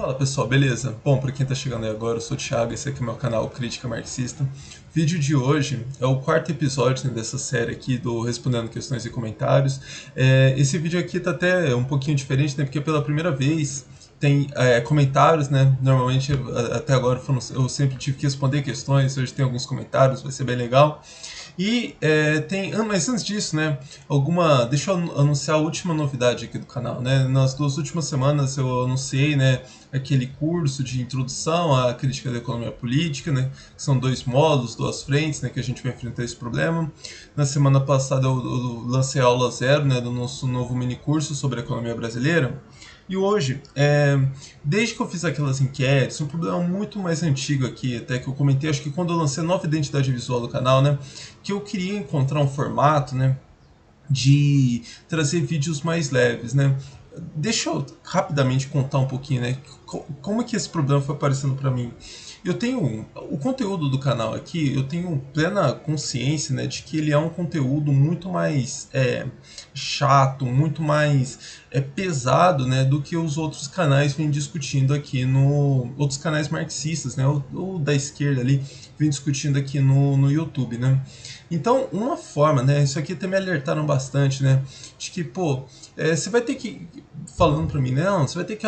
Fala pessoal, beleza? Bom, para quem tá chegando aí agora, eu sou o Thiago, esse aqui é o meu canal Crítica Marxista. O vídeo de hoje é o quarto episódio, né, dessa série aqui do Respondendo Questões e Comentários. Esse vídeo aqui tá até um pouquinho diferente, né, porque pela primeira vez tem comentários, né? Normalmente até agora eu sempre tive que responder questões, hoje tem alguns comentários, vai ser bem legal. E mas antes disso, né, deixa eu anunciar a última novidade aqui do canal, né? Nas duas últimas semanas eu anunciei, né, aquele curso de introdução à crítica da economia política, né, que são dois módulos, duas frentes, né, que a gente vai enfrentar esse problema. Na semana passada eu lancei a aula zero, né, do nosso novo mini curso sobre a economia brasileira. E hoje, desde que eu fiz aquelas enquetes, um problema muito mais antigo aqui, até que eu comentei, acho que quando eu lancei a nova identidade visual do canal, né, que eu queria encontrar um formato, né, de trazer vídeos mais leves, né. Deixa eu rapidamente contar um pouquinho, né, como é que esse problema foi aparecendo para mim. Eu tenho o conteúdo do canal aqui, eu tenho plena consciência, né, de que ele é um conteúdo muito mais chato, muito mais pesado, né, do que os outros canais vêm discutindo aqui no outros canais marxistas, né, ou da esquerda ali vem discutindo aqui no YouTube, né. Então, uma forma, né, isso aqui até me alertaram bastante, né, de que, pô, você vai ter que, falando pra mim, não, você vai ter que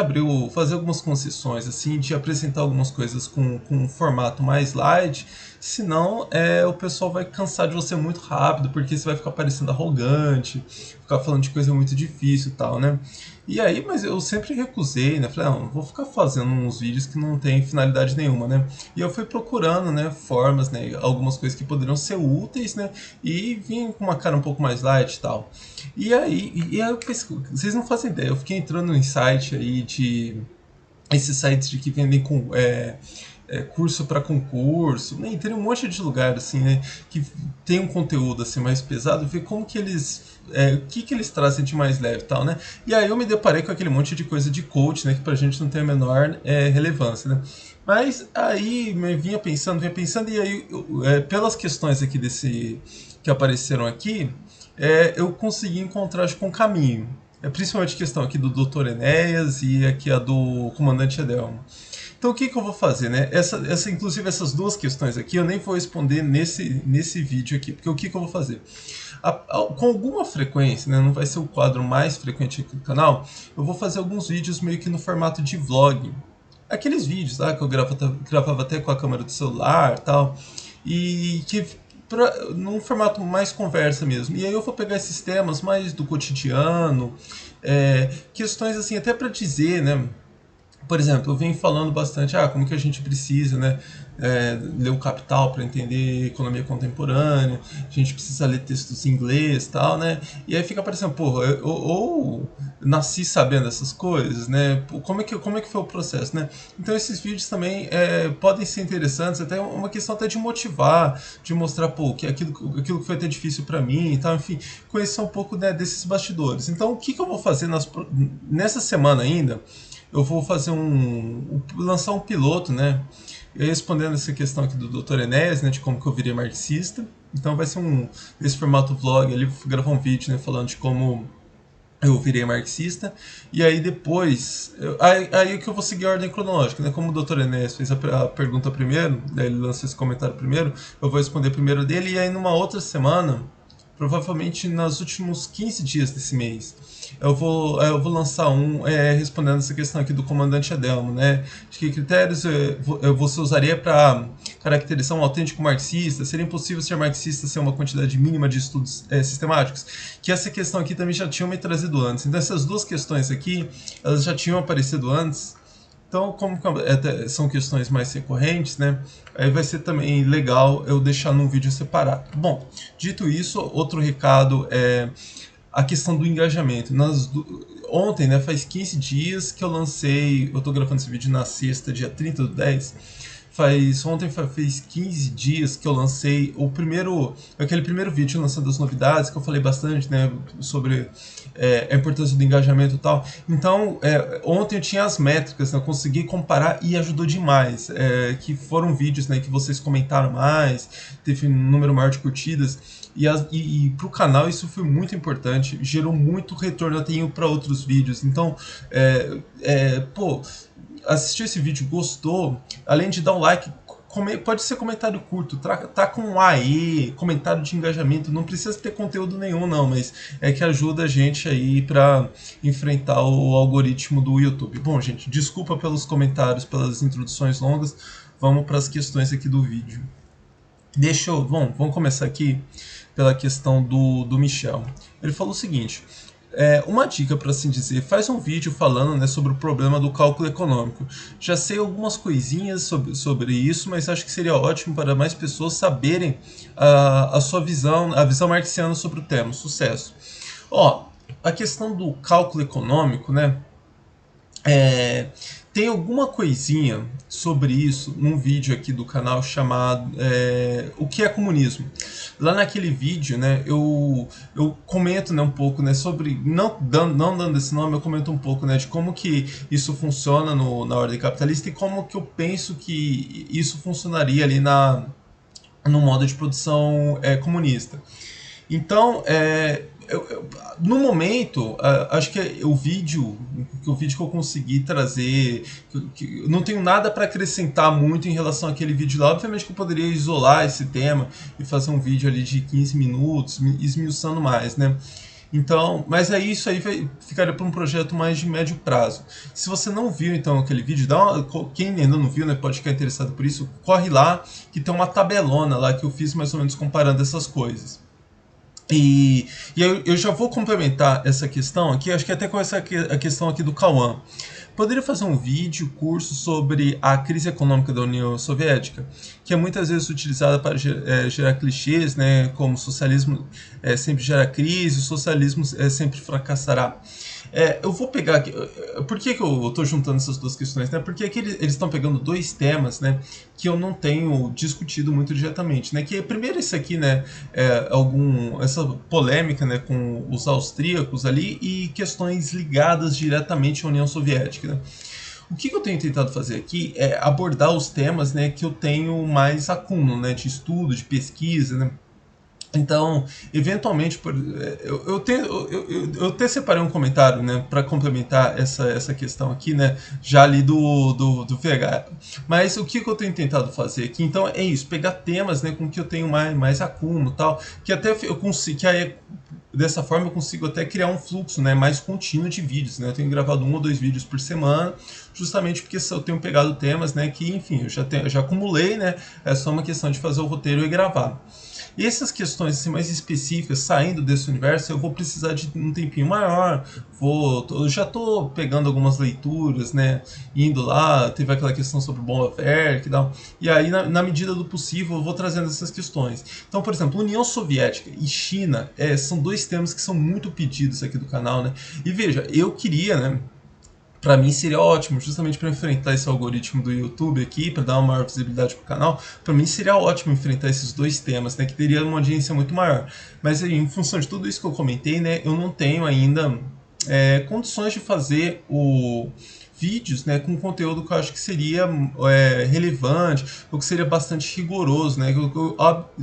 fazer algumas concessões, assim, de apresentar algumas coisas com um formato mais light, senão o pessoal vai cansar de você muito rápido, porque você vai ficar parecendo arrogante, ficar falando de coisa muito difícil e tal, né. E aí, mas eu sempre recusei, né, falei, não vou ficar fazendo uns vídeos que não tem finalidade nenhuma, né. E eu fui procurando, né, formas, né, algumas coisas que poderiam ser úteis, né, e vim com uma cara um pouco mais light e tal. E aí eu pensei, vocês não fazem ideia, eu fiquei entrando em site aí de esses sites de que vendem com curso para concurso, né? Tem um monte de lugar assim, né, que tem um conteúdo assim mais pesado, ver como que eles o que eles trazem de mais leve e tal, né? E aí eu me deparei com aquele monte de coisa de coach, né, que pra gente não tem a menor relevância, né? Mas aí vinha pensando, e aí pelas questões aqui desse que apareceram aqui, eu consegui encontrar acho, um caminho. Principalmente a questão aqui do Dr. Enéas e aqui a do Comandante Edelmo. Então o que, que eu vou fazer, né? Inclusive essas duas questões aqui eu nem vou responder nesse vídeo aqui, porque o que, que eu vou fazer? Com alguma frequência, né, não vai ser o quadro mais frequente aqui do canal, eu vou fazer alguns vídeos meio que no formato de vlog. Aqueles vídeos lá que eu gravava até com a câmera do celular e tal, e que num formato mais conversa mesmo. E aí eu vou pegar esses temas mais do cotidiano, questões assim, até para dizer, né? Por exemplo, eu venho falando bastante, como que a gente precisa, né, ler o Capital para entender economia contemporânea, a gente precisa ler textos em inglês e tal, né, e aí fica parecendo, porra, ou nasci sabendo essas coisas, né, como é que foi o processo, né, então esses vídeos também podem ser interessantes, até uma questão até de motivar, de mostrar, pô, que aquilo que foi até difícil para mim e tal, enfim, conhecer um pouco, né, desses bastidores. Então, o que, que eu vou fazer nessa semana ainda? Eu vou lançar um piloto, né? Respondendo essa questão aqui do Dr. Enéas, né? De como que eu virei marxista. Então vai ser esse formato vlog ali, vou gravar um vídeo, né? Falando de como eu virei marxista. E aí depois, aí que eu vou seguir a ordem cronológica, né? Como o Dr. Enéas fez a pergunta primeiro, daí ele lançou esse comentário primeiro, eu vou responder primeiro dele, e aí numa outra semana, provavelmente nos últimos 15 dias desse mês, eu vou lançar respondendo essa questão aqui do comandante Adelmo, né? De que critérios você usaria para caracterizar um autêntico marxista? Seria impossível ser marxista sem uma quantidade mínima de estudos sistemáticos? Que essa questão aqui também já tinham me trazido antes. Então essas duas questões aqui, elas já tinham aparecido antes. Então, como são questões mais recorrentes, né? Aí vai ser também legal eu deixar num vídeo separado. Bom, dito isso, outro recado é a questão do engajamento. Ontem, né, faz 15 dias que eu lancei, eu tô gravando esse vídeo na sexta, dia 30/10, ontem fez 15 dias que eu lancei aquele primeiro vídeo lançando as novidades, que eu falei bastante, né, sobre a importância do engajamento e tal. Então, ontem eu tinha as métricas, né, eu consegui comparar e ajudou demais, que foram vídeos, né, que vocês comentaram mais, teve um número maior de curtidas, e para o canal isso foi muito importante, gerou muito retorno, eu tenho para outros vídeos. Então, pô, assistiu esse vídeo, gostou, além de dar um like, pode ser comentário curto, tá com um AE, comentário de engajamento, não precisa ter conteúdo nenhum não, mas é que ajuda a gente aí para enfrentar o algoritmo do YouTube. Bom, gente, desculpa pelos comentários, pelas introduções longas, vamos para as questões aqui do vídeo. Vamos começar aqui pela questão do Michel. Ele falou o seguinte: uma dica, para assim dizer, faz um vídeo falando, né, sobre o problema do cálculo econômico. Já sei algumas coisinhas sobre isso, mas acho que seria ótimo para mais pessoas saberem a sua visão, a visão marxiana sobre o tema. Sucesso. A questão do cálculo econômico, né, tem alguma coisinha sobre isso num vídeo aqui do canal chamado O que é comunismo? Lá naquele vídeo, né, eu comento, né, um pouco, né, sobre, não dando esse nome, eu comento um pouco, né, de como que isso funciona na ordem capitalista e como que eu penso que isso funcionaria ali no modo de produção comunista. Então, no momento, acho que o vídeo que eu consegui trazer, eu não tenho nada para acrescentar muito em relação àquele vídeo lá. Obviamente que eu poderia isolar esse tema e fazer um vídeo ali de 15 minutos, esmiuçando mais, né? Então, mas aí isso aí ficaria para um projeto mais de médio prazo. Se você não viu então aquele vídeo, quem ainda não viu, né, pode ficar interessado por isso, corre lá que tem uma tabelona lá que eu fiz mais ou menos comparando essas coisas. E eu já vou complementar essa questão aqui, acho que até com a questão aqui do Cauã. Poderia fazer um vídeo, curso sobre a crise econômica da União Soviética, que é muitas vezes utilizada para gerar clichês, né, como socialismo sempre gera crise, o socialismo sempre fracassará. Eu vou pegar aqui. Por que eu estou juntando essas duas questões? Né? Porque aqui eles estão pegando dois temas, né, que eu não tenho discutido muito diretamente. Né? Que primeiro esse aqui, né, essa polêmica, né, com os austríacos ali e questões ligadas diretamente à União Soviética. Né? O que eu tenho tentado fazer aqui é abordar os temas, né, que eu tenho mais acúmulo, né, de estudo, de pesquisa, né? Então, eventualmente, eu até separei um comentário, né, para complementar essa questão aqui, né, já ali do VH. Mas o que eu tenho tentado fazer aqui, então, é isso, pegar temas, né, com que eu tenho mais acúmulo e tal, que até eu consigo, que aí, dessa forma eu consigo até criar um fluxo, né, mais contínuo de vídeos, né, eu tenho gravado 1 ou 2 vídeos por semana, justamente porque eu tenho pegado temas, né, que, enfim, eu já acumulei, né, é só uma questão de fazer o roteiro e gravar. E essas questões assim, mais específicas, saindo desse universo, eu vou precisar de um tempinho maior. Eu já estou pegando algumas leituras, né? Indo lá, teve aquela questão sobre Bomba Werk e tal. E aí, na medida do possível, eu vou trazendo essas questões. Então, por exemplo, União Soviética e China são dois temas que são muito pedidos aqui do canal, né? E veja, eu queria, né? Para mim seria ótimo, justamente para enfrentar esse algoritmo do YouTube aqui, para dar uma maior visibilidade para o canal. Para mim seria ótimo enfrentar esses dois temas, né, que teria uma audiência muito maior. Mas em função de tudo isso que eu comentei, né, eu não tenho ainda condições de fazer vídeos, né, com conteúdo que eu acho que seria relevante, ou que seria bastante rigoroso, né,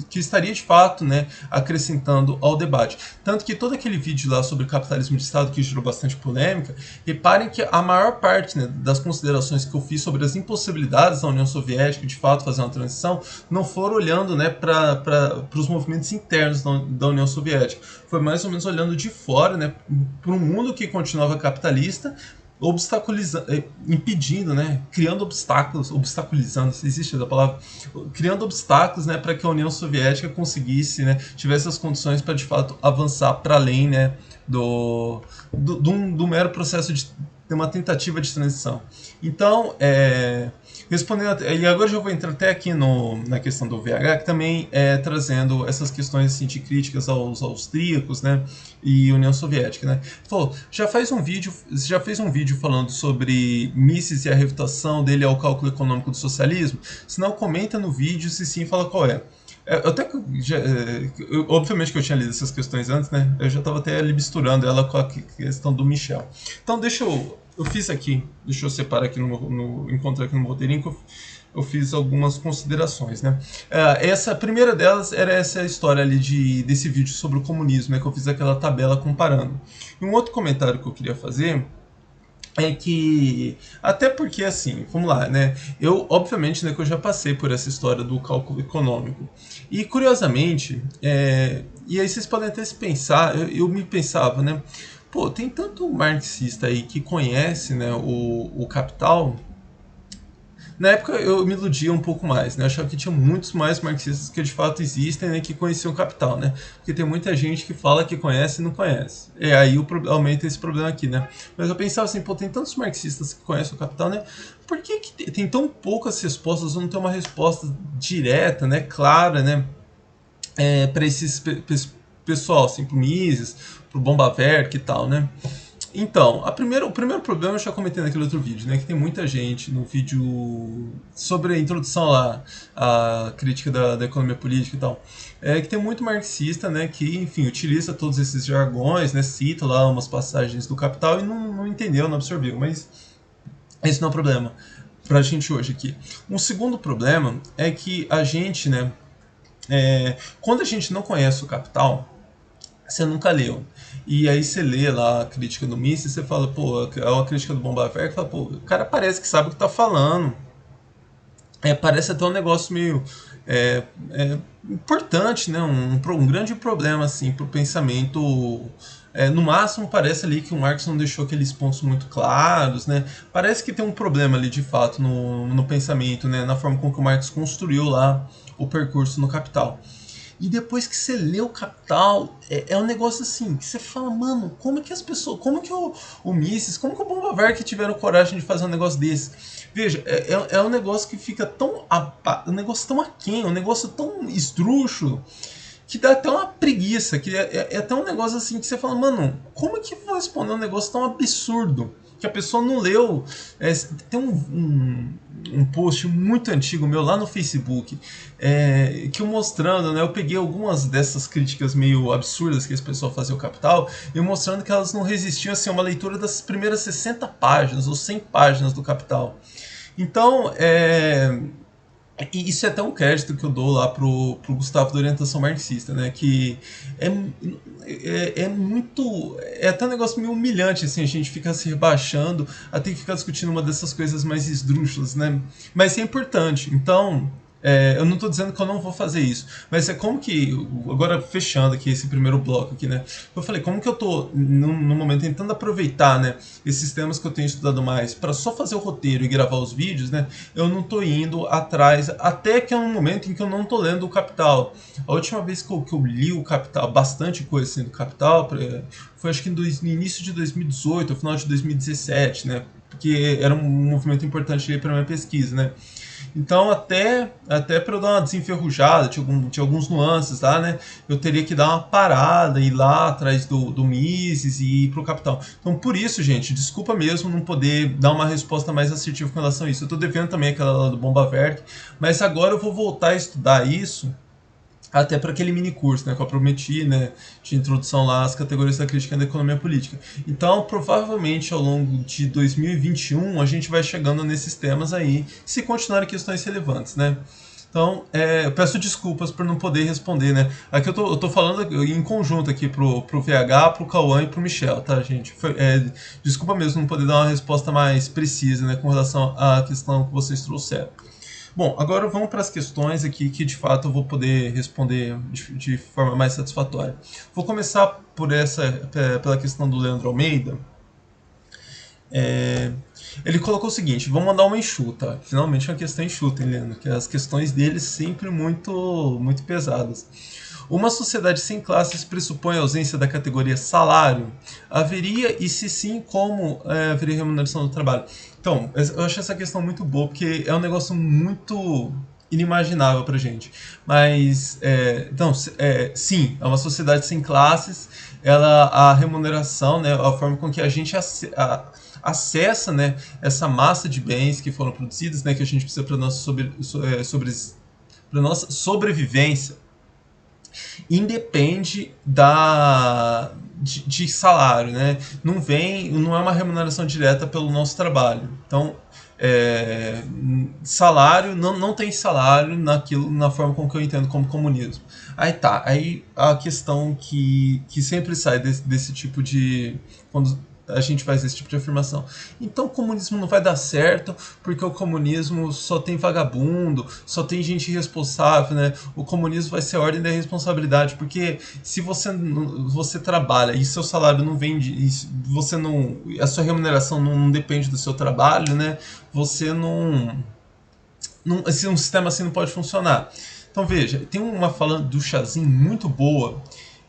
que estaria de fato, né, acrescentando ao debate. Tanto que todo aquele vídeo lá sobre capitalismo de Estado que gerou bastante polêmica, reparem que a maior parte, né, das considerações que eu fiz sobre as impossibilidades da União Soviética de fato fazer uma transição não foram olhando, né, para os movimentos internos da União Soviética. Foi mais ou menos olhando de fora, né, para um mundo que continuava capitalista, impedindo, né, criando obstáculos, obstaculizando, se existe essa palavra, criando obstáculos, né, para que a União Soviética conseguisse, né, tivesse as condições para de fato avançar para além, né, do mero processo de uma tentativa de transição. Então, respondendo, e agora já vou entrar até aqui na questão do VH, que também trazendo essas questões assim, de críticas aos austríacos, né, e União Soviética, né. Falou, já fez um vídeo falando sobre Mises e a refutação dele ao cálculo econômico do socialismo? Se não, comenta no vídeo, se sim, fala qual é. Obviamente que eu tinha lido essas questões antes, né? Eu já estava até ali misturando ela com a questão do Michel. Então eu fiz aqui, deixa eu separar aqui encontrar aqui no roteirinho que eu fiz algumas considerações, né? A primeira delas era essa história ali desse vídeo sobre o comunismo, né? Que eu fiz aquela tabela comparando. E um outro comentário que eu queria fazer é que, até porque assim, vamos lá, né? Eu, obviamente, né, que eu já passei por essa história do cálculo econômico. E curiosamente, e aí vocês podem até se pensar, eu me pensava, né? Pô, tem tanto marxista aí que conhece, né, o Capital. Na época eu me iludia um pouco mais, né? Eu achava que tinha muitos mais marxistas que de fato existem, né, que conheciam o Capital, né? Porque tem muita gente que fala que conhece e não conhece. E aí aumenta esse problema aqui, né? Mas eu pensava assim, pô, tem tantos marxistas que conhecem o Capital, né? Por que, que tem tão poucas respostas, ou não tem uma resposta direta, né, clara, né, para esses pessoal, assim, pro Mises, pro Bomba Verk e tal, né? Então, o primeiro problema eu já comentei naquele outro vídeo, né? Que tem muita gente no vídeo sobre a introdução lá, a crítica da economia política e tal. Que tem muito marxista, né? Que, enfim, utiliza todos esses jargões, né? Cita lá umas passagens do Capital e não entendeu, não absorveu. Mas esse não é o problema pra gente hoje aqui. Um segundo problema é que a gente, né? Quando a gente não conhece o Capital, você nunca leu. E aí você lê lá a crítica do Mises e você fala, pô, é uma crítica do Bomba Verk, fala, pô, o cara parece que sabe o que tá falando. Parece até um negócio meio importante, né? Um grande problema assim para o pensamento. No máximo parece ali que o Marx não deixou aqueles pontos muito claros, né? Parece que tem um problema ali de fato no pensamento, né? Na forma como que o Marx construiu lá o percurso no Capital. E depois que você lê o Capital, é um negócio assim, que você fala, mano, como é que as pessoas, como que o Mises, como que o Bomba Verk tiveram coragem de fazer um negócio desse? Veja, é um negócio que fica tão, um negócio tão aquém, um negócio tão esdrúxulo, que dá até uma preguiça, que é até um negócio assim que você fala, mano, como é que vou responder um negócio tão absurdo? Que a pessoa não leu. Tem um post muito antigo meu lá no Facebook, que eu mostrando, né? Eu peguei algumas dessas críticas meio absurdas que esse pessoal fazia ao Capital, e mostrando que elas não resistiam assim, a uma leitura das primeiras 60 páginas ou 100 páginas do Capital. Então, e isso é até um crédito que eu dou lá pro Gustavo da Orientação Marxista, né? Que é, é muito. É até um negócio meio humilhante, assim, a gente ficar se rebaixando até que ficar discutindo uma dessas coisas mais esdrúxulas, né? Mas é importante. Então, eu não estou dizendo que eu não vou fazer isso, mas é como que, agora fechando aqui esse primeiro bloco aqui, né? Eu falei, como que eu tô no momento tentando aproveitar, né, esses temas que eu tenho estudado mais para só fazer o roteiro e gravar os vídeos, né? Eu não tô indo atrás, até que é um momento em que eu não tô lendo o Capital. A última vez que eu li o Capital, bastante coisa assim do Capital, foi acho que no início de 2018, no final de 2017, né? Porque era um movimento importante para minha pesquisa, né? Então, até para eu dar uma desenferrujada, tinha alguns nuances lá, né? Eu teria que dar uma parada, ir lá atrás do Mises e ir pro Capital. Então, por isso, gente, desculpa mesmo não poder dar uma resposta mais assertiva com relação a isso. Eu tô devendo também aquela lá do Bomba Verk, mas agora eu vou voltar a estudar isso até para aquele mini curso, né, que eu prometi, né, de introdução lá às categorias da crítica da economia política. Então, provavelmente ao longo de 2021 a gente vai chegando nesses temas aí, se continuarem questões relevantes, né? Então, eu peço desculpas por não poder responder, né? Aqui eu tô falando em conjunto aqui pro VH, pro Cauã e pro Michel, tá, gente? Desculpa mesmo não poder dar uma resposta mais precisa, né, com relação à questão que vocês trouxeram. Bom, agora vamos para as questões aqui que de fato eu vou poder responder de forma mais satisfatória. Vou começar pela questão do Leandro Almeida. Ele colocou o seguinte: vamos mandar uma enxuta. Finalmente uma questão enxuta, hein, Leandro? Que as questões dele sempre muito pesadas. Uma sociedade sem classes pressupõe a ausência da categoria salário? Haveria, e se sim, como haveria remuneração do trabalho? Então, eu acho essa questão muito boa, porque é um negócio muito inimaginável pra gente. Mas, então, sim, é uma sociedade sem classes, a remuneração, né, a forma com que a gente acessa, né, essa massa de bens que foram produzidos, né, que a gente precisa para nossa nossa sobrevivência, independe de salário, né? Não é uma remuneração direta pelo nosso trabalho. Então, salário não tem salário na forma como que eu entendo como comunismo. Aí a questão que sempre sai desse tipo de a gente faz esse tipo de afirmação. Então o comunismo não vai dar certo porque o comunismo só tem vagabundo, só tem gente irresponsável, né? O comunismo vai ser a ordem da responsabilidade, porque se você trabalha e seu salário não vem de, você não, a sua remuneração não depende do seu trabalho, né? Você assim, um sistema assim não pode funcionar. Então veja, tem uma fala do Chazinho muito boa.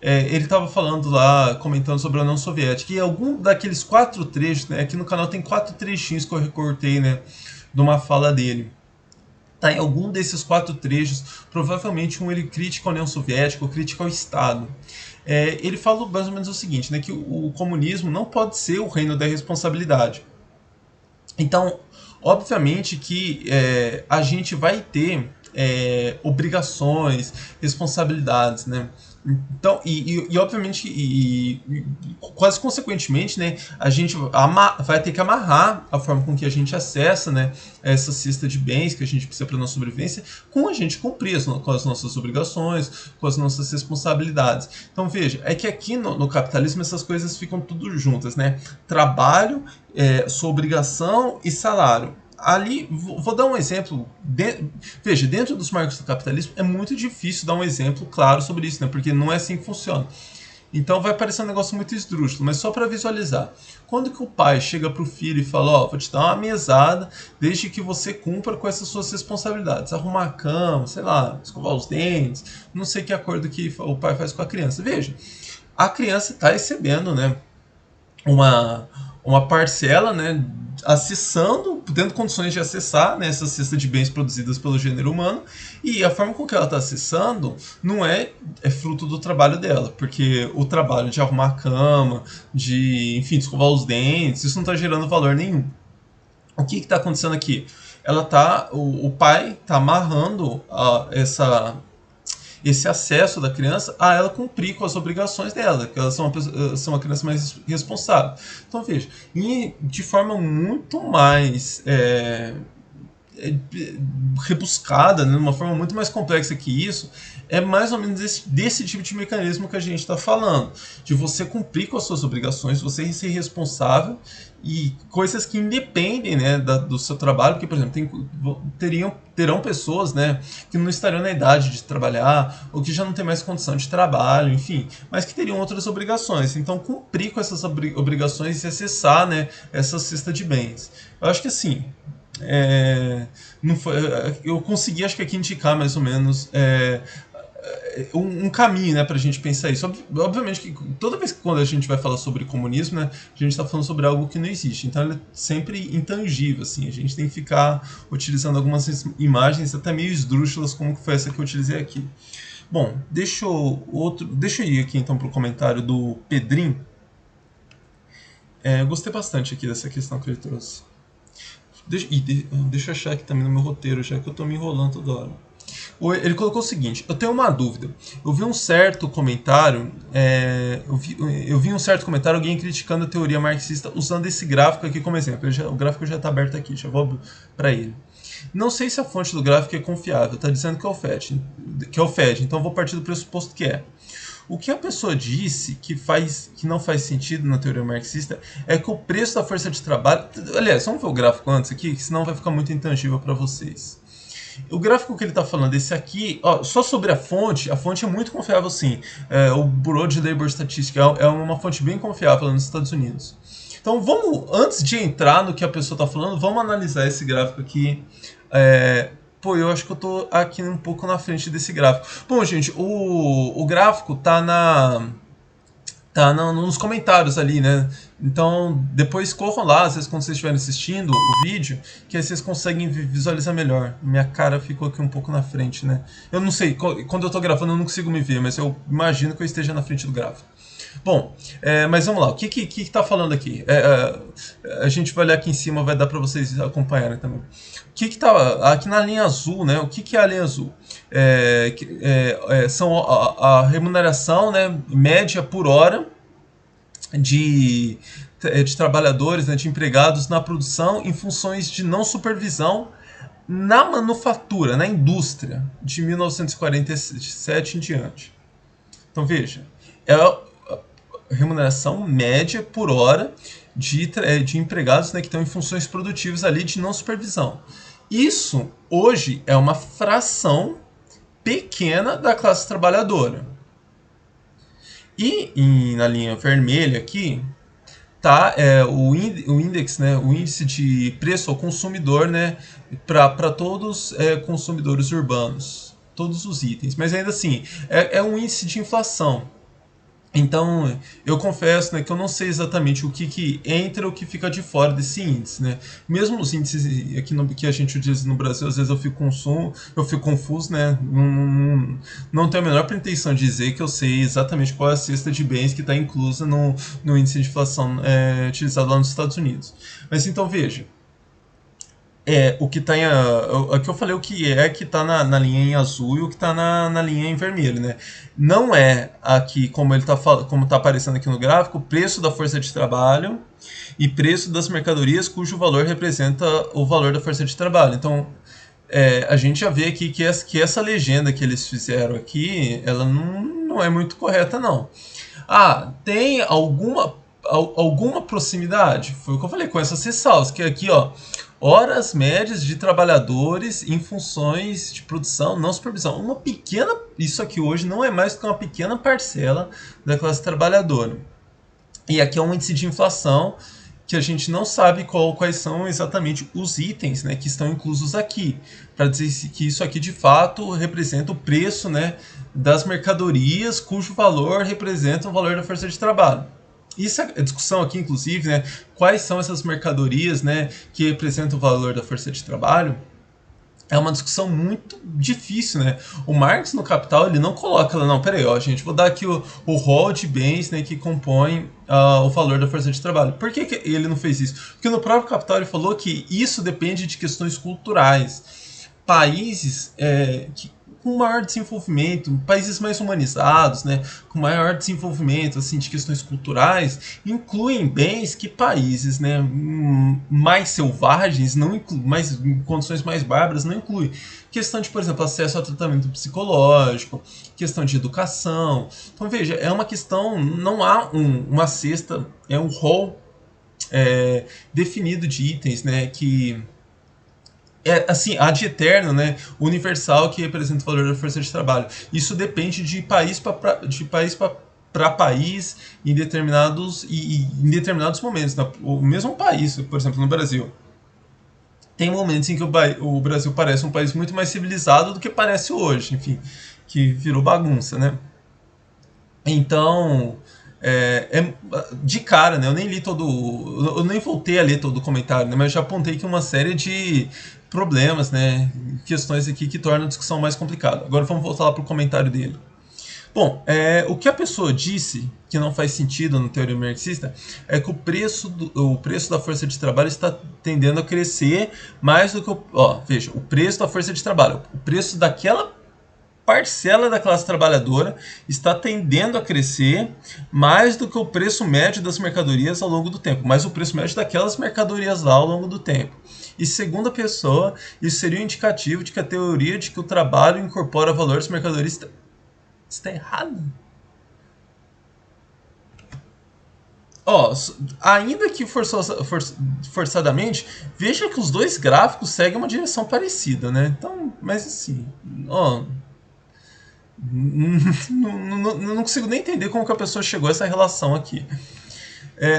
Ele estava falando lá, comentando sobre a União Soviética, e algum daqueles 4 trechos, né, aqui no canal tem 4 trechinhos que eu recortei, né, de uma fala dele. Tá, em algum desses 4 trechos, provavelmente ele critica a União Soviética ou critica o Estado. Ele fala mais ou menos o seguinte, né, que o comunismo não pode ser o reino da responsabilidade. Então, obviamente que a gente vai ter obrigações, responsabilidades, né? Então, obviamente, quase consequentemente, né, a gente vai ter que amarrar a forma com que a gente acessa, né, essa cesta de bens que a gente precisa para a nossa sobrevivência, com a gente cumprir com as nossas obrigações, com as nossas responsabilidades. Então, veja, é que aqui no capitalismo essas coisas ficam tudo juntas, né? Trabalho, sua obrigação e salário. Ali, vou dar um exemplo. Veja, dentro dos marcos do capitalismo é muito difícil dar um exemplo claro sobre isso, né? Porque não é assim que funciona. Então vai parecer um negócio muito esdrúxulo, mas só para visualizar. Quando que o pai chega para o filho e fala, ó, vou te dar uma mesada desde que você cumpra com essas suas responsabilidades. Arrumar a cama, sei lá, escovar os dentes, não sei que acordo que o pai faz com a criança. Veja, a criança está recebendo, né, uma parcela, né, acessando, tendo condições de acessar, né, essa cesta de bens produzidas pelo gênero humano, e a forma com que ela está acessando não é fruto do trabalho dela, porque o trabalho de arrumar a cama, de, enfim, de escovar os dentes, isso não está gerando valor nenhum. O que está acontecendo aqui? O pai está amarrando esse acesso da criança a ela cumprir com as obrigações dela, que elas são uma criança mais responsável. Então veja, de forma muito mais rebuscada, né, de uma forma muito mais complexa que isso, é mais ou menos desse tipo de mecanismo que a gente está falando, de você cumprir com as suas obrigações, você ser responsável e coisas que independem, né, do seu trabalho, porque, por exemplo, terão pessoas, né, que não estariam na idade de trabalhar ou que já não tem mais condição de trabalho, enfim, mas que teriam outras obrigações. Então, cumprir com essas obrigações e acessar, né, essa cesta de bens. Eu acho que assim, não foi, eu consegui, acho que aqui indicar mais ou menos um caminho, né, pra gente pensar isso. Obviamente que toda vez que quando a gente vai falar sobre comunismo, né, a gente está falando sobre algo que não existe, então ele é sempre intangível, assim, a gente tem que ficar utilizando algumas imagens até meio esdrúxulas, como que foi essa que eu utilizei aqui. Bom, deixa eu ir aqui então pro comentário do Pedrinho. Eu gostei bastante aqui dessa questão que ele trouxe. Deixa eu achar aqui também no meu roteiro, já que eu tô me enrolando toda hora. Ele colocou o seguinte: eu tenho uma dúvida. Eu vi um certo comentário, eu vi um certo comentário, alguém criticando a teoria marxista usando esse gráfico aqui como exemplo. O gráfico já está aberto aqui, já vou para ele. Não sei se a fonte do gráfico é confiável, está dizendo que é o FED, então vou partir do pressuposto que é. O que a pessoa disse que não faz sentido na teoria marxista é que o preço da força de trabalho. Aliás, vamos ver o gráfico antes aqui, que senão vai ficar muito intangível para vocês. O gráfico que ele está falando, esse aqui, ó, só sobre a fonte é muito confiável sim. O Bureau de Labor Statistics é uma fonte bem confiável nos Estados Unidos. Então vamos, antes de entrar no que a pessoa está falando, vamos analisar esse gráfico aqui. Eu acho que eu tô aqui um pouco na frente desse gráfico. Bom, gente, o gráfico tá nos comentários ali, né? Então, depois corram lá, às vezes quando vocês estiverem assistindo o vídeo, que aí vocês conseguem visualizar melhor. Minha cara ficou aqui um pouco na frente, né? Eu não sei, quando eu tô gravando eu não consigo me ver, mas eu imagino que eu esteja na frente do gráfico. Bom, mas vamos lá, o que tá falando aqui? A gente vai olhar aqui em cima, vai dar para vocês acompanharem também. O que tá aqui na linha azul, né? O que é a linha azul? São a remuneração, né, média por hora de trabalhadores, né, de empregados na produção em funções de não supervisão na manufatura, na indústria, de 1947 em diante. Então veja, remuneração média por hora de empregados, né, que estão em funções produtivas ali de não supervisão. Isso, hoje, é uma fração pequena da classe trabalhadora. E na linha vermelha aqui, tá o índice, né, o índice de preço ao consumidor, né, para todos consumidores urbanos, todos os itens. Mas ainda assim, é um índice de inflação. Então, eu confesso, né, que eu não sei exatamente o que entra ou o que fica de fora desse índice, né? Mesmo os índices aqui que a gente utiliza no Brasil, às vezes eu fico confuso, né? Não tenho a menor pretensão de dizer que eu sei exatamente qual é a cesta de bens que está inclusa no índice de inflação utilizado lá nos Estados Unidos. Mas então, veja, o que tá aqui eu falei o que tá na linha em azul e o que tá na linha em vermelho, né? Não é aqui, como tá aparecendo aqui no gráfico, o preço da força de trabalho e preço das mercadorias cujo valor representa o valor da força de trabalho. Então, a gente já vê aqui que essa legenda que eles fizeram aqui, ela não é muito correta, não. Tem alguma proximidade? Foi o que eu falei, com essas ressalvas, que aqui, ó, horas médias de trabalhadores em funções de produção, não supervisão. Isso aqui hoje não é mais do que uma pequena parcela da classe trabalhadora. E aqui é um índice de inflação que a gente não sabe quais são exatamente os itens, né, que estão inclusos aqui, para dizer que isso aqui de fato representa o preço, né, das mercadorias cujo valor representa o valor da força de trabalho. Isso é a discussão aqui, inclusive, né, quais são essas mercadorias, né, que representam o valor da força de trabalho. É uma discussão muito difícil, né? O Marx no Capital, ele não coloca lá, não, peraí, ó, gente, vou dar aqui o rol de bens, né, que compõem o valor da força de trabalho. Por que ele não fez isso? Porque no próprio Capital ele falou que isso depende de questões culturais. Países com maior desenvolvimento, países mais humanizados, né, com maior desenvolvimento assim, de questões culturais, incluem bens que países, né, mais selvagens, não em condições mais bárbaras, não incluem. Questão de, por exemplo, acesso ao tratamento psicológico, questão de educação. Então, veja, é uma questão, não há uma cesta, é um rol definido de itens, né, que assim, ad eterno, né, universal, que representa o valor da força de trabalho. Isso depende de país para país em determinados momentos. O mesmo país, por exemplo, no Brasil, tem momentos em que o Brasil parece um país muito mais civilizado do que parece hoje, enfim, que virou bagunça, né? Então, de cara, né? Eu nem voltei a ler todo o comentário, né? Mas já apontei que uma série de problemas, né? Questões aqui que tornam a discussão mais complicada. Agora vamos voltar lá para o comentário dele. Bom, o que a pessoa disse que não faz sentido na teoria marxista é que o preço da força de trabalho está tendendo a crescer mais do que veja, o preço da força de trabalho, o preço daquela parcela da classe trabalhadora está tendendo a crescer mais do que o preço médio das mercadorias ao longo do tempo, mais o preço médio daquelas mercadorias lá ao longo do tempo. E segundo a pessoa, isso seria um indicativo de que a teoria de que o trabalho incorpora valor das mercadorias está errado. Ainda que forçadamente, veja que os dois gráficos seguem uma direção parecida, né? Então, mas assim, não consigo nem entender como que a pessoa chegou a essa relação aqui.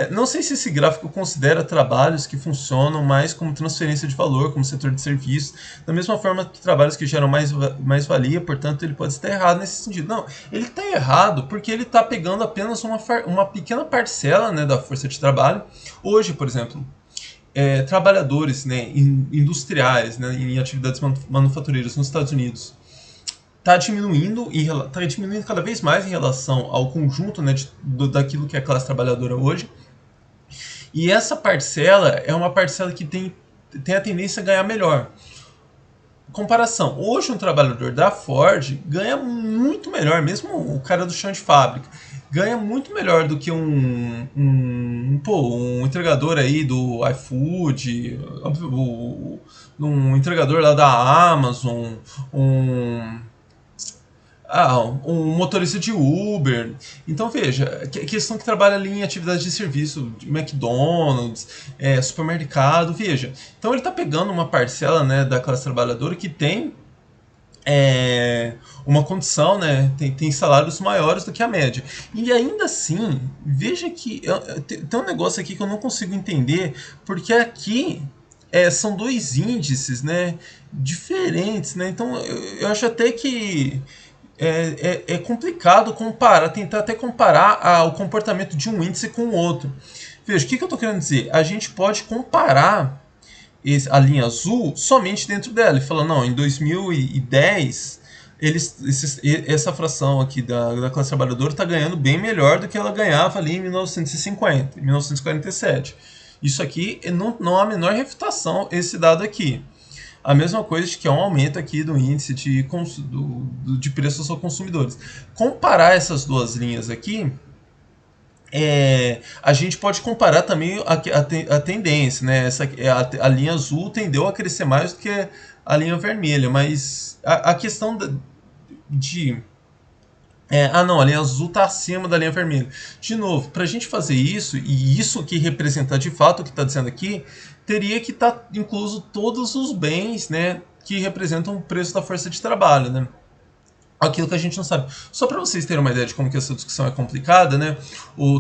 Não sei se esse gráfico considera trabalhos que funcionam mais como transferência de valor, como setor de serviços, da mesma forma que trabalhos que geram mais valia, portanto ele pode estar errado nesse sentido. Não, ele está errado porque ele está pegando apenas uma pequena parcela, né, da força de trabalho. Hoje, por exemplo, trabalhadores, né, industriais, né, em atividades manufatureiras nos Estados Unidos, está diminuindo cada vez mais em relação ao conjunto, né, daquilo que é a classe trabalhadora hoje. E essa parcela é uma parcela que tem a tendência a ganhar melhor. Comparação, hoje um trabalhador da Ford ganha muito melhor, mesmo o cara do chão de fábrica, ganha muito melhor do que um entregador aí do iFood, um entregador lá da Amazon, um motorista de Uber. Então veja, questão que trabalha ali em atividade de serviço, de McDonald's, supermercado, veja. Então ele está pegando uma parcela, né, da classe trabalhadora que tem uma condição, né, tem salários maiores do que a média. E ainda assim, veja que tem um negócio aqui que eu não consigo entender, porque aqui são dois índices, né, diferentes, né? Então eu acho até que é complicado comparar, tentar até comparar o comportamento de um índice com o outro. Veja, o que eu estou querendo dizer? A gente pode comparar a linha azul somente dentro dela. Ele falou, não, em 2010, essa fração aqui da classe trabalhadora está ganhando bem melhor do que ela ganhava ali em 1950, em 1947. Isso aqui não há a menor refutação, esse dado aqui. A mesma coisa de que é um aumento aqui do índice de preços aos consumidores. Comparar essas duas linhas aqui, a gente pode comparar também a tendência, né? A linha azul tendeu a crescer mais do que a linha vermelha, mas a questão de não, a linha azul está acima da linha vermelha. De novo, para a gente fazer isso, e isso que representa de fato o que está dizendo aqui, teria que estar incluso todos os bens, né, que representam o preço da força de trabalho, né? Aquilo que a gente não sabe. Só para vocês terem uma ideia de como que essa discussão é complicada, né?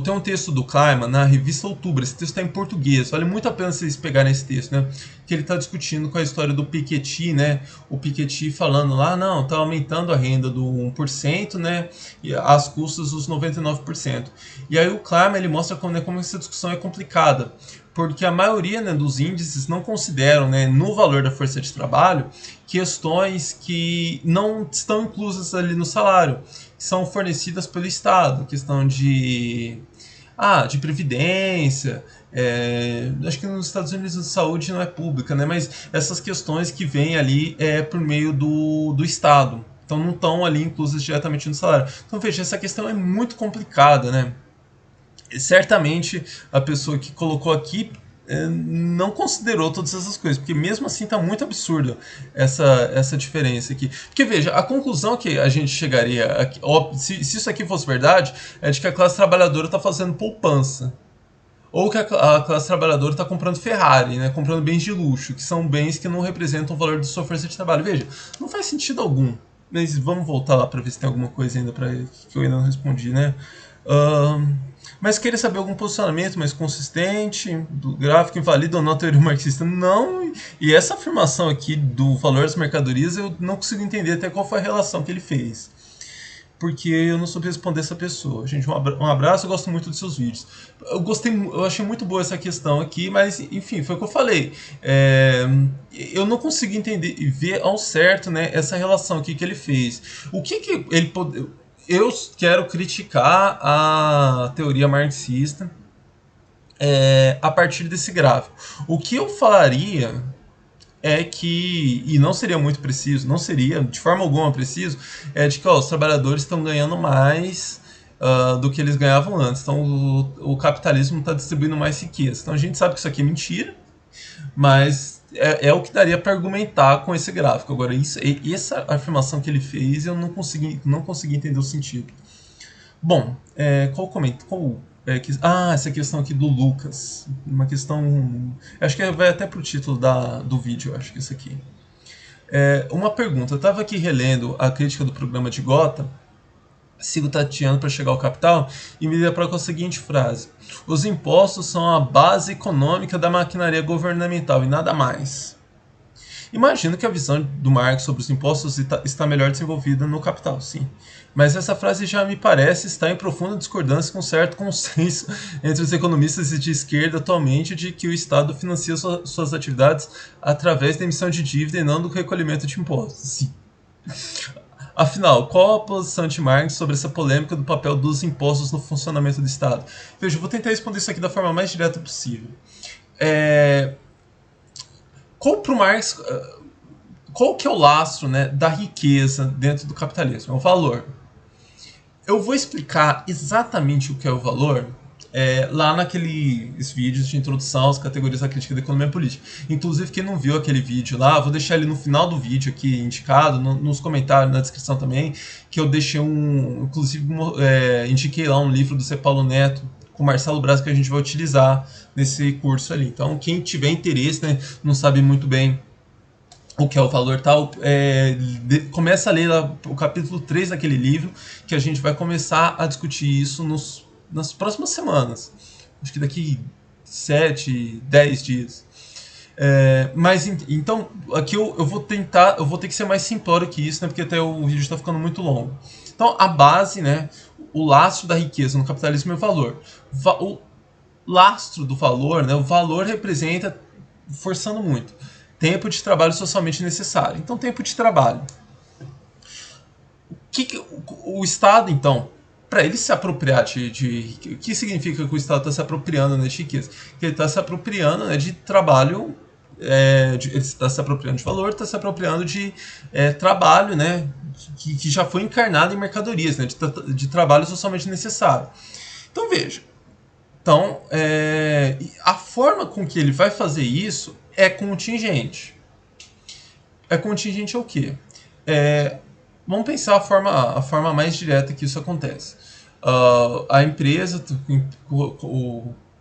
Tem um texto do Kleiman na revista Outubro. Esse texto está em português. Vale muito a pena vocês pegarem esse texto, né? Que ele está discutindo com a história do Piketty, né? O Piketty falando lá, não, está aumentando a renda do 1%, né? E às custas dos 99%. E aí o Kleiman ele mostra como essa discussão é complicada. Porque a maioria, né, dos índices não consideram, né, no valor da força de trabalho questões que não estão inclusas ali no salário, que são fornecidas pelo Estado, questão de previdência, acho que nos Estados Unidos a saúde não é pública, né, mas essas questões que vêm ali por meio do Estado, então não estão ali inclusas diretamente no salário. Então veja, essa questão é muito complicada, né? Certamente a pessoa que colocou aqui não considerou todas essas coisas, porque mesmo assim está muito absurda essa diferença aqui. Porque veja, a conclusão que a gente chegaria aqui, se isso aqui fosse verdade, é de que a classe trabalhadora está fazendo poupança. Ou que a classe trabalhadora está comprando Ferrari, né, comprando bens de luxo, que são bens que não representam o valor de sua força de trabalho. Veja, não faz sentido algum. Mas vamos voltar lá para ver se tem alguma coisa ainda que eu ainda não respondi, né? Mas queria saber algum posicionamento mais consistente do gráfico invalida ou não a teoria marxista? Não, e essa afirmação aqui do valor das mercadorias eu não consigo entender até qual foi a relação que ele fez. Porque eu não soube responder essa pessoa. Gente, um abraço, eu gosto muito dos seus vídeos. Eu achei muito boa essa questão aqui, mas enfim, foi o que eu falei. Eu não consegui entender e ver ao certo, né, essa relação aqui que ele fez. O que ele pode... Eu quero criticar a teoria marxista a partir desse gráfico. O que eu falaria é que, e não seria muito preciso, não seria de forma alguma preciso, é de que os trabalhadores estão ganhando mais do que eles ganhavam antes. Então o capitalismo está distribuindo mais riqueza. Então a gente sabe que isso aqui é mentira, mas é o que daria para argumentar com esse gráfico. Agora, essa afirmação que ele fez, eu não consegui entender o sentido. Bom, essa questão aqui do Lucas. Uma questão... Acho que vai até pro título do vídeo, acho que isso aqui. Uma pergunta. Eu estava aqui relendo a crítica do programa de Gotha, sigo tateando para chegar ao capital, e me deparou com a seguinte frase: os impostos são a base econômica da maquinaria governamental e nada mais. Imagino que a visão do Marx sobre os impostos está melhor desenvolvida no Capital, sim. Mas essa frase já me parece estar em profunda discordância com certo consenso entre os economistas de esquerda atualmente de que o Estado financia suas atividades através da emissão de dívida e não do recolhimento de impostos. Sim. Afinal, qual a posição de Marx sobre essa polêmica do papel dos impostos no funcionamento do Estado? Veja, eu vou tentar responder isso aqui da forma mais direta possível. Qual que é o lastro, né, da riqueza dentro do capitalismo? É o valor. Eu vou explicar exatamente o que é o valor lá naqueles vídeos de introdução às categorias da crítica da economia política. Inclusive, quem não viu aquele vídeo lá, vou deixar ele no final do vídeo aqui indicado, nos comentários, na descrição também, que eu deixei inclusive, indiquei lá um livro do C. Paulo Neto, com o Marcelo Braz, que a gente vai utilizar nesse curso ali. Então, quem tiver interesse, né, não sabe muito bem o que é o valor tal, começa a ler lá o capítulo 3 daquele livro, que a gente vai começar a discutir isso nas próximas semanas. Acho que daqui 7, 10 dias. Mas então, aqui eu vou ter que ser mais simplório que isso, né, porque até o vídeo está ficando muito longo. Então, a base, né, o lastro da riqueza no capitalismo é o valor. O lastro do valor, né, o valor representa, forçando muito, tempo de trabalho socialmente necessário. Então, tempo de trabalho. O Estado, então, para ele se apropriar o que significa que o Estado está se apropriando, né, de riqueza? Que ele está se apropriando, né, de trabalho, ele está se apropriando de valor, está se apropriando de trabalho, né, que já foi encarnado em mercadorias, né, de trabalho socialmente necessário. Então, veja. Então, a forma com que ele vai fazer isso é contingente. É contingente ao quê? Vamos pensar a forma mais direta que isso acontece. A empresa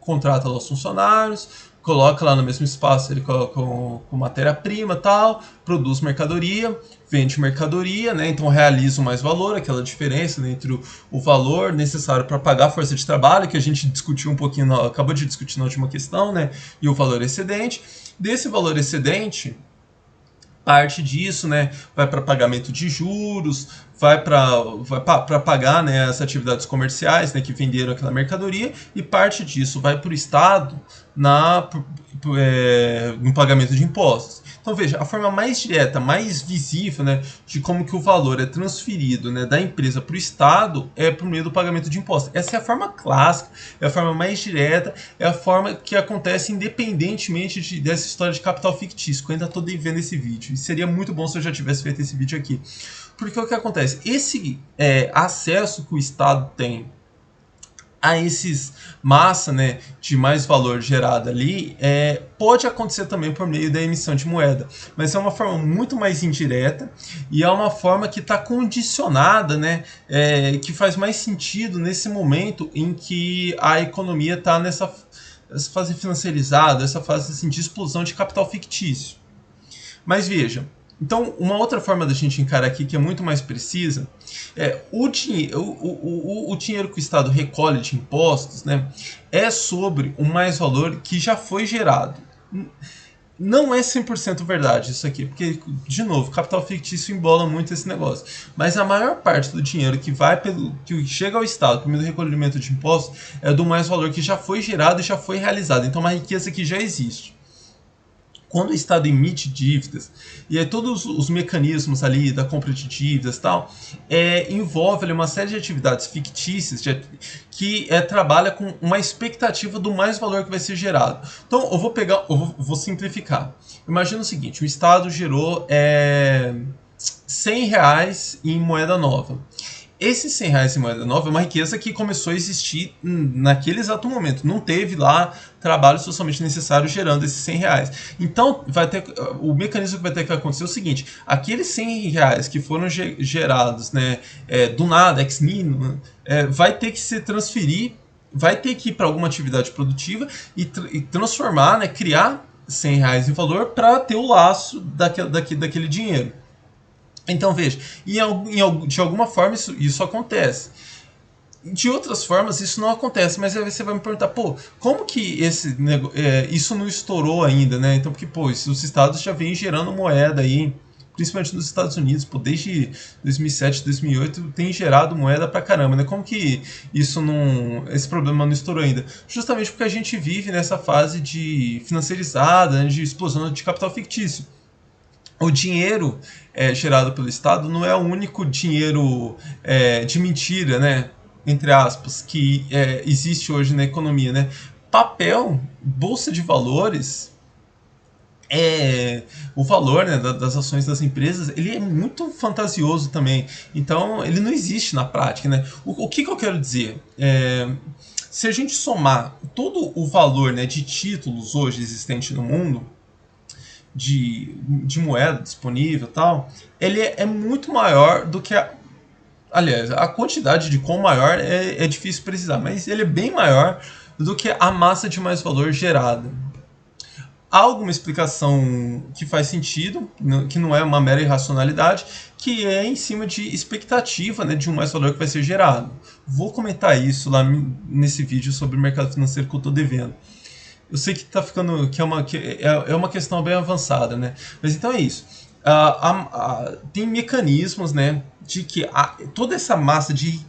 contrata lá os funcionários, coloca lá no mesmo espaço ele com matéria-prima tal, produz mercadoria, vende mercadoria, né? Então realiza mais valor, aquela diferença, né, entre o valor necessário para pagar a força de trabalho, que a gente discutiu um pouquinho, acabou de discutir na última questão, né? E o valor excedente. Desse valor excedente, parte disso, né, vai para pagamento de juros, vai para pagar, né, as atividades comerciais, né, que venderam aquela mercadoria, e parte disso vai para o Estado no pagamento de impostos. Então veja, a forma mais direta, mais visível, né, de como que o valor é transferido, né, da empresa para o Estado é por meio do pagamento de impostos. Essa é a forma clássica, é a forma mais direta, é a forma que acontece independentemente dessa história de capital fictício, que eu ainda estou devendo esse vídeo. E seria muito bom se eu já tivesse feito esse vídeo aqui. Porque o que acontece? Esse acesso que o Estado tem a esses massa, né, de mais valor gerada ali, pode acontecer também por meio da emissão de moeda, mas é uma forma muito mais indireta e é uma forma que está condicionada, né, que faz mais sentido nesse momento em que a economia está nessa fase financiarizada, essa fase assim, de explosão de capital fictício. Mas veja, então, uma outra forma da gente encarar aqui, que é muito mais precisa, o dinheiro que o Estado recolhe de impostos, né, é sobre o mais-valor que já foi gerado. Não é 100% verdade isso aqui, porque, de novo, capital fictício embola muito esse negócio. Mas a maior parte do dinheiro que chega ao Estado por meio do recolhimento de impostos é do mais-valor que já foi gerado e já foi realizado. Então, uma riqueza que já existe. Quando o Estado emite dívidas, e aí todos os mecanismos ali da compra de dívidas e tal, envolve ali uma série de atividades fictícias que trabalha com uma expectativa do mais valor que vai ser gerado. Então, vou simplificar. Imagina o seguinte, o Estado gerou R$100 em moeda nova. Esses R$100 em moeda nova é uma riqueza que começou a existir naquele exato momento. Não teve lá trabalho socialmente necessário gerando esses R$100. Então, o mecanismo que vai ter que acontecer é o seguinte: aqueles R$100 que foram gerados, né, do nada, ex nihilo, vai ter que se transferir, vai ter que ir para alguma atividade produtiva e transformar, né, criar R$100 em valor para ter o laço daquele dinheiro. Então veja, de alguma forma isso acontece. De outras formas isso não acontece, mas aí você vai me perguntar, como que isso não estourou ainda, né? Então, porque, os estados já vêm gerando moeda aí, principalmente nos Estados Unidos, desde 2007, 2008, tem gerado moeda pra caramba, né? Como que esse problema não estourou ainda? Justamente porque a gente vive nessa fase de financiarizada, né, de explosão de capital fictício. O dinheiro gerado pelo Estado não é o único dinheiro de mentira, né, entre aspas, que existe hoje na economia, né? Papel, bolsa de valores, o valor, né, das ações das empresas, ele é muito fantasioso também. Então, ele não existe na prática, né? O que eu quero dizer? se a gente somar todo o valor, né, de títulos hoje existente no mundo, de moeda disponível e tal, ele é muito maior do que a. Aliás, a quantidade de quão maior é difícil precisar, mas ele é bem maior do que a massa de mais valor gerada. Há alguma explicação que faz sentido, que não é uma mera irracionalidade, que é em cima de expectativa, né, de um mais valor que vai ser gerado. Vou comentar isso lá nesse vídeo sobre o mercado financeiro que eu estou devendo. Eu sei que tá ficando que é uma questão bem avançada, né? Mas então é isso. Tem mecanismos, né, de que toda essa massa de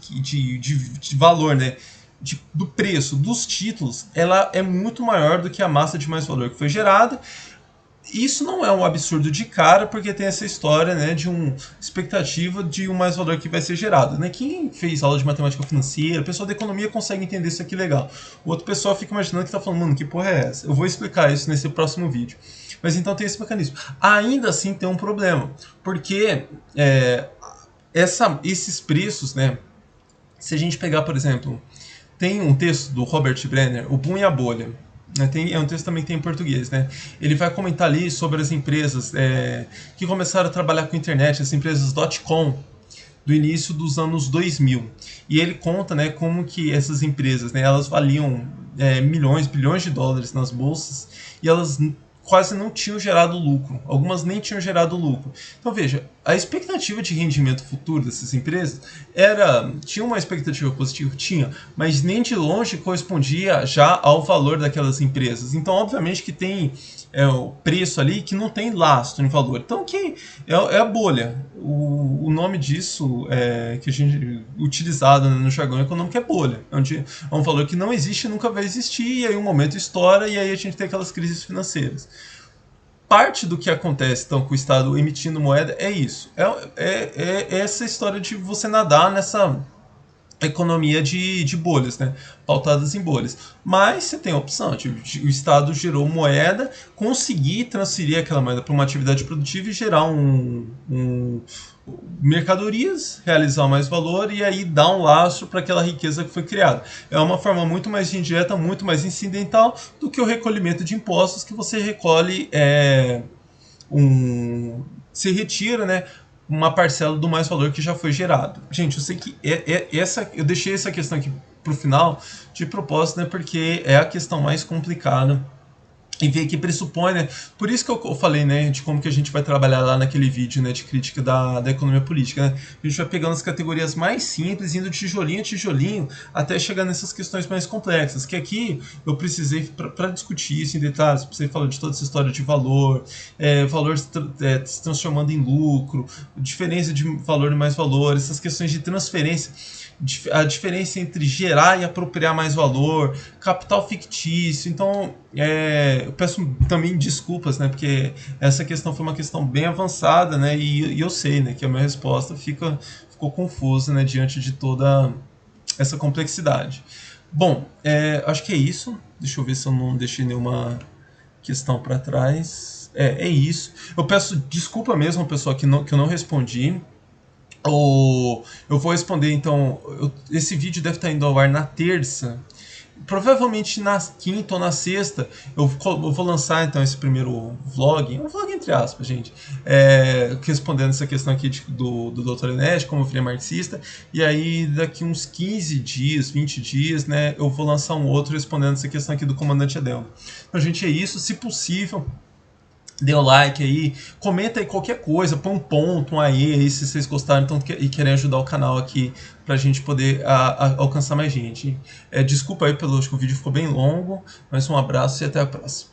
valor, né, do preço dos títulos, ela é muito maior do que a massa de mais valor que foi gerada. Isso não é um absurdo de cara, porque tem essa história, né, de uma expectativa de um mais valor que vai ser gerado, né? Quem fez aula de matemática financeira, o pessoal da economia consegue entender isso aqui legal. O outro pessoal fica imaginando que tá falando, mano, que porra é essa? Eu vou explicar isso nesse próximo vídeo. Mas então tem esse mecanismo. Ainda assim tem um problema, porque esses preços, né? Se a gente pegar, por exemplo, tem um texto do Robert Brenner, O Boom e a Bolha. É um texto também que tem em português, né? Ele vai comentar ali sobre as empresas que começaram a trabalhar com internet, as empresas .com, do início dos anos 2000. E ele conta, né, como que essas empresas, né, elas valiam milhões, bilhões de dólares nas bolsas e elas quase não tinham gerado lucro. Algumas nem tinham gerado lucro. Então veja, a expectativa de rendimento futuro dessas empresas tinha uma expectativa positiva? Tinha, mas nem de longe correspondia já ao valor daquelas empresas. Então obviamente que tem o preço ali que não tem lastro em valor. Então que é a bolha. O nome disso que a gente utilizado no jargão econômico é bolha. É um valor que não existe e nunca vai existir, e aí um momento estoura e aí a gente tem aquelas crises financeiras. Parte do que acontece então com o Estado emitindo moeda é isso. É essa história de você nadar nessa economia de bolhas, né? Pautadas em bolhas. Mas você tem a opção, o Estado gerou moeda, conseguir transferir aquela moeda para uma atividade produtiva e gerar mercadorias, realizar mais valor e aí dar um lastro para aquela riqueza que foi criada. É uma forma muito mais indireta, muito mais incidental do que o recolhimento de impostos que você recolhe, se retira, né, uma parcela do mais valor que já foi gerado. Gente, eu sei que eu deixei essa questão aqui para o final de propósito, né, porque é a questão mais complicada e ver que pressupõe, né? Por isso que eu falei, né, de como que a gente vai trabalhar lá naquele vídeo, né, de crítica da economia política, né? A gente vai pegando as categorias mais simples, indo tijolinho a tijolinho, até chegar nessas questões mais complexas, que aqui eu precisei, para discutir isso em detalhes, precisei falar de toda essa história de valor, valor se transformando em lucro, diferença de valor e mais valor, essas questões de transferência, a diferença entre gerar e apropriar mais valor, capital fictício. Então, eu peço também desculpas, né, porque essa questão foi uma questão bem avançada, né, e eu sei, né, que a minha resposta ficou confusa, né, diante de toda essa complexidade. Bom, acho que é isso. Deixa eu ver se eu não deixei nenhuma questão para trás. É isso. Eu peço desculpa mesmo, pessoal, que eu não respondi. Eu vou responder então. Esse vídeo deve estar indo ao ar na terça. Provavelmente na quinta ou na sexta eu vou lançar então esse primeiro vlog, um vlog entre aspas, gente, respondendo essa questão aqui do Dr. Enéas, como eu virei marxista, e aí daqui uns 15 dias, 20 dias, né, eu vou lançar um outro respondendo essa questão aqui do comandante Adelmo. Então, gente, é isso. Se possível, dê o like aí, comenta aí qualquer coisa, põe um ponto, um aí se vocês gostaram então, e querem ajudar o canal aqui pra gente poder alcançar mais gente. Desculpa aí acho que o vídeo ficou bem longo, mas um abraço e até a próxima.